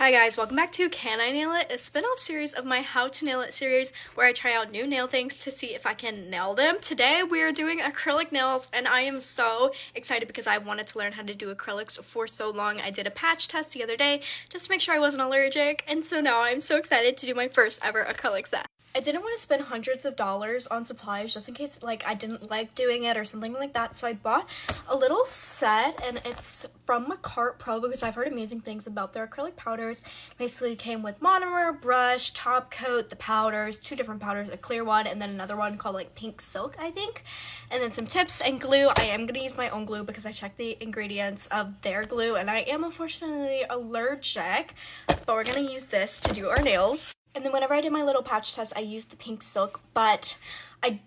Hi guys, welcome back to Can I Nail It? A spin-off series of my How to Nail It series where I try out new nail things to see if I can nail them. Today we are doing acrylic nails and I am so excited because I wanted to learn how to do acrylics for so long. I did a patch test the other day just to make sure I wasn't allergic, and so now I'm so excited to do my first ever acrylic set. I didn't want to spend hundreds of dollars on supplies just in case I didn't like doing it or something like that. So I bought a little set and it's from Cart Pro because I've heard amazing things about their acrylic powders. Basically it came with monomer, brush, top coat, the powders, two different powders, a clear one and then another one called pink silk, I think. And then some tips and glue. I am going to use my own glue because I checked the ingredients of their glue and I am unfortunately allergic, but we're going to use this to do our nails. And then whenever I did my little patch test, I used the pink silk, but I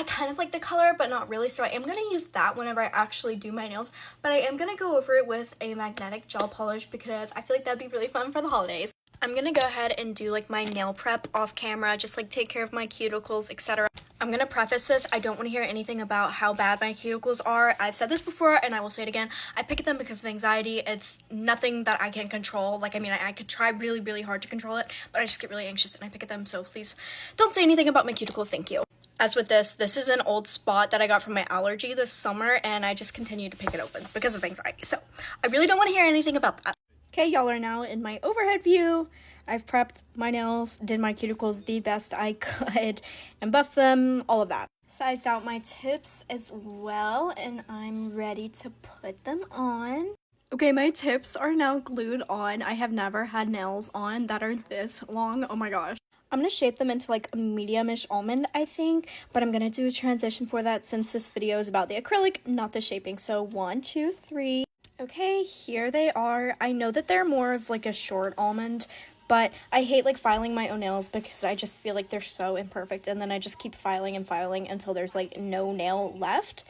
kind of like the color, but not really. So I am going to use that whenever I actually do my nails. But I am going to go over it with a magnetic gel polish because I feel like that'd be really fun for the holidays. I'm going to go ahead and do my nail prep off camera, just take care of my cuticles, etc. I'm going to preface this, I don't want to hear anything about how bad my cuticles are. I've said this before and I will say it again. I pick at them because of anxiety. It's nothing that I can control. I could try really, really hard to control it, but I just get really anxious and I pick at them. So please don't say anything about my cuticles. Thank you. As with this is an old spot that I got from my allergy this summer and I just continue to pick it open because of anxiety. So I really don't want to hear anything about that. Okay, y'all are now in my overhead view. I've prepped my nails, did my cuticles the best I could, and buffed them, all of that. Sized out my tips as well, and I'm ready to put them on. Okay, my tips are now glued on. I have never had nails on that are this long. Oh my gosh. I'm going to shape them into a medium-ish almond, I think, but I'm going to do a transition for that since this video is about the acrylic, not the shaping. So 1, 2, 3. Okay, here they are. I know that they're more of a short almond, but I hate filing my own nails because I just feel they're so imperfect, and then I just keep filing and filing until there's no nail left.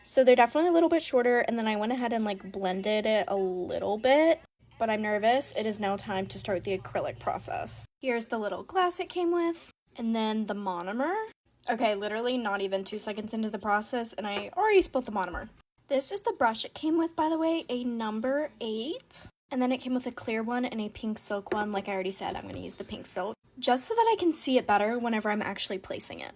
So they're definitely a little bit shorter, and then I went ahead and blended it a little bit, but I'm nervous. It is now time to start the acrylic process. Here's the little glass it came with, and then the monomer. Okay, literally not even 2 seconds into the process, and I already spilled the monomer. This is the brush it came with, by the way, a number 8. And then it came with a clear one and a pink silk one. Like I already said, I'm going to use the pink silk just so that I can see it better whenever I'm actually placing it.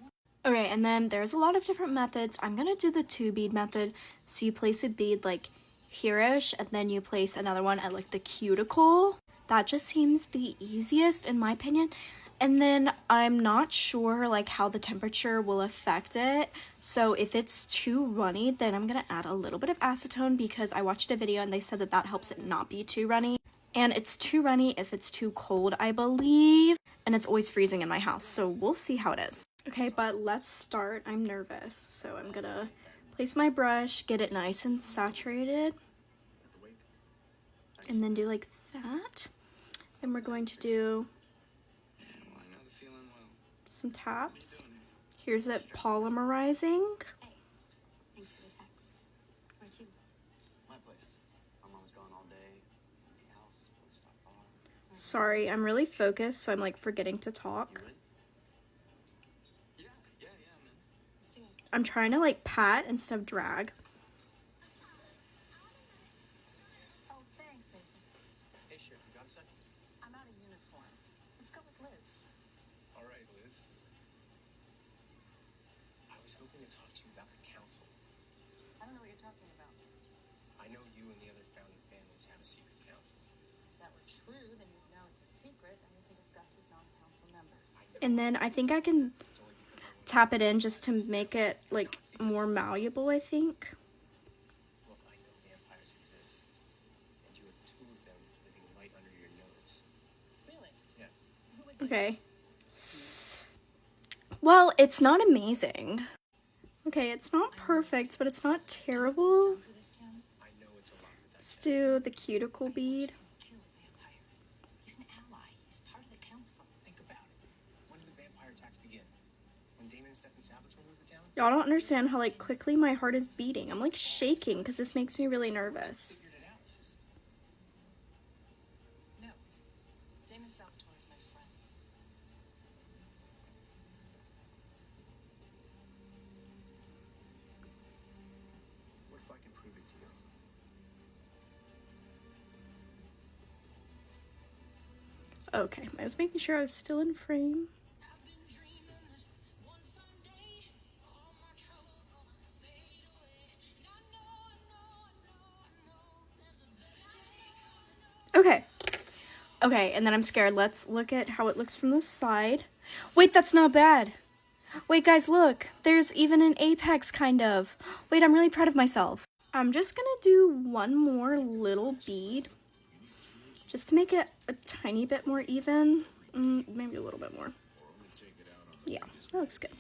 Okay, and then there's a lot of different methods. I'm going to do the 2-bead method. So you place a bead here-ish, and then you place another one at the cuticle. That just seems the easiest in my opinion. And then I'm not sure how the temperature will affect it. So if it's too runny, then I'm going to add a little bit of acetone because I watched a video and they said that helps it not be too runny. And it's too runny if it's too cold, I believe. And it's always freezing in my house, so we'll see how it is. Okay, but let's start. I'm nervous. So I'm going to place my brush, get it nice and saturated. And then do that. And we're going to do some taps. Here's it polymerizing. Hey, thanks for the text. Where to? My place. My mom's gone all day. Sorry, I'm really focused, so I'm forgetting to talk. Yeah, man. Let's do it. I'm trying to pat instead of drag. Oh, thanks, baby. Hey, sure. You got a second? I'm out of uniform. Let's go with Liz. All right, Liz. I was hoping to talk to you about the council. I don't know what you're talking about. I know you and the other founding families have a secret council. If that were true, then you'd know it's a secret and isn't discussed with non-council members. And then I think I can tap it in just to make it more malleable, I think. Look, I know vampires exist, and you have 2 of them living right under your nose. Really? Yeah. Who would they? Okay. Well, it's not amazing. Okay, it's not perfect, but it's not terrible. For this town? I know it's a lot for that. Let's do the cuticle bead. Kill vampires. He's an ally. He's part of the council. Think about it. When did the vampire attacks begin? When Damon and Stefan Salvatore moved to town? Y'all don't understand how quickly my heart is beating. I'm shaking because this makes me really nervous. Figured it out, Liz. No. Damon Salvatore is my friend. What if I can prove it to you? Okay, I was making sure I was still in frame. Okay. Okay, and then I'm scared. Let's look at how it looks from the side. Wait, that's not bad. Wait, guys, look. There's even an apex, kind of. Wait, I'm really proud of myself. I'm just gonna do one more little bead just to make it a tiny bit more even. Maybe a little bit more. Yeah, that looks good.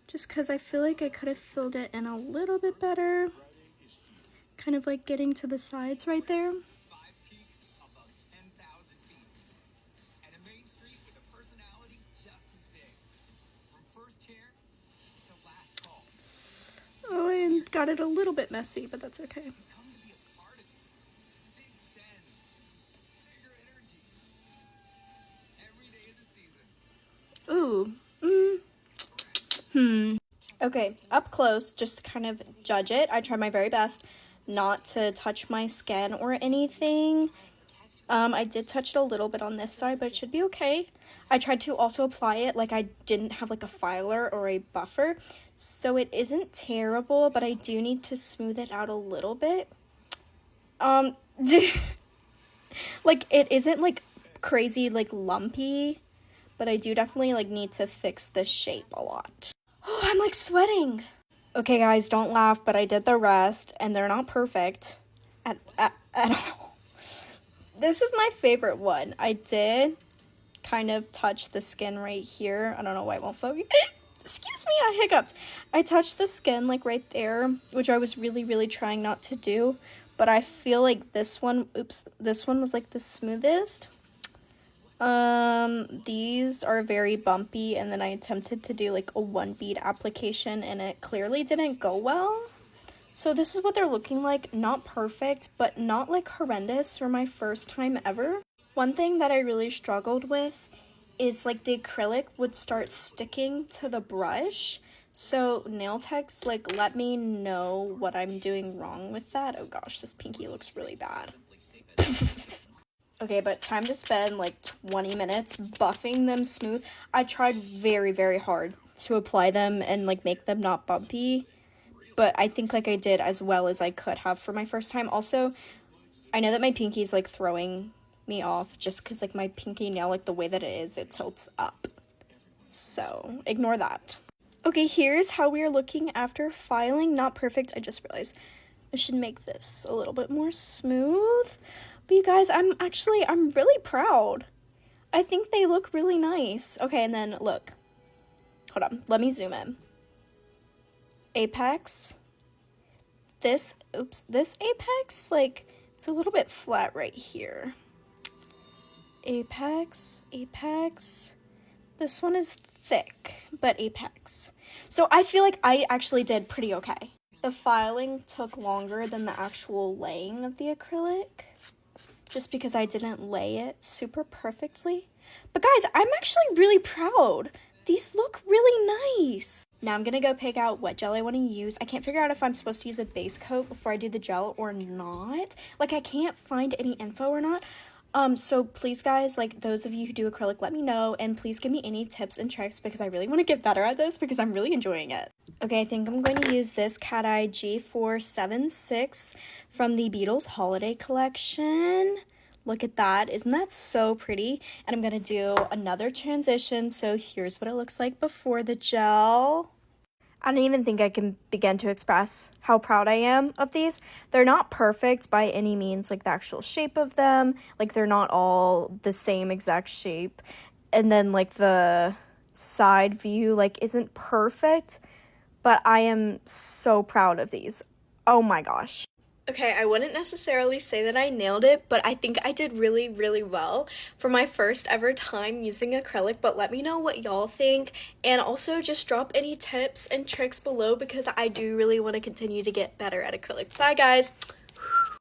Just because I feel like I could have filled it in a little bit better. Kind of like getting to the sides right there. 5 peaks above 10,000 feet. And a main street with a personality just as big. From first chair to last call. Oh, I got it a little bit messy, but that's okay. Come to be a part of it. Big sends. Bigger energy. Every day of the season. Ooh. Okay, up close, just to kind of judge it. I tried my very best not to touch my skin or anything. I did touch it a little bit on this side, but it should be okay. I tried to also apply it like I didn't have like a filer or a buffer, so it isn't terrible, but I do need to smooth it out a little bit. Like it isn't like crazy like lumpy, but I do definitely like need to fix the shape a lot. Oh, I'm like sweating. Okay, guys, don't laugh, but I did the rest, and they're not perfect at all. This is my favorite one. I did kind of touch the skin right here. I don't know why it won't focus. Excuse me, I hiccuped. I touched the skin like right there, which I was really, really trying not to do. But I feel like this one, this one was like the smoothest. These are very bumpy, and then I attempted to do like a 1 bead application, and it clearly didn't go well. So this is what they're looking like. Not perfect, but not like horrendous for my first time ever. One thing that I really struggled with is like the acrylic would start sticking to the brush. So nail techs, like, let me know what I'm doing wrong with that. Oh gosh, this pinky looks really bad. Okay, but time to spend like 20 minutes buffing them smooth. I tried very, very hard to apply them and like make them not bumpy, but I think like I did as well as I could have for my first time. Also, I know that my pinky's like throwing me off just because like my pinky nail, like the way that it is, it tilts up. So ignore that. Okay, here's how we are looking after filing. Not perfect. I just realized I should make this a little bit more smooth. But you guys, I'm really proud. I think they look really nice. Okay, and then look. Hold on. Let me zoom in. Apex. This apex, like, it's a little bit flat right here. Apex. This one is thick, but apex. So I feel like I actually did pretty okay. The filing took longer than the actual laying of the acrylic, just because I didn't lay it super perfectly. But guys, I'm actually really proud. These look really nice. Now I'm gonna go pick out what gel I want to use. I can't figure out if I'm supposed to use a base coat before I do the gel or not. Like, I can't find any info or not. So please guys, like those of you who do acrylic, let me know, and please give me any tips and tricks because I really want to get better at this because I'm really enjoying it. Okay, I think I'm going to use this Cat Eye G476 from the Beatles Holiday Collection. Look at that. Isn't that so pretty? And I'm going to do another transition. So here's what it looks like before the gel. I don't even think I can begin to express how proud I am of these. They're not perfect by any means, like the actual shape of them. Like, they're not all the same exact shape. And then, like, the side view, like, isn't perfect. But I am so proud of these. Oh my gosh. Okay, I wouldn't necessarily say that I nailed it, but I think I did really, really well for my first ever time using acrylic. But let me know what y'all think, and also just drop any tips and tricks below because I do really want to continue to get better at acrylic. Bye, guys!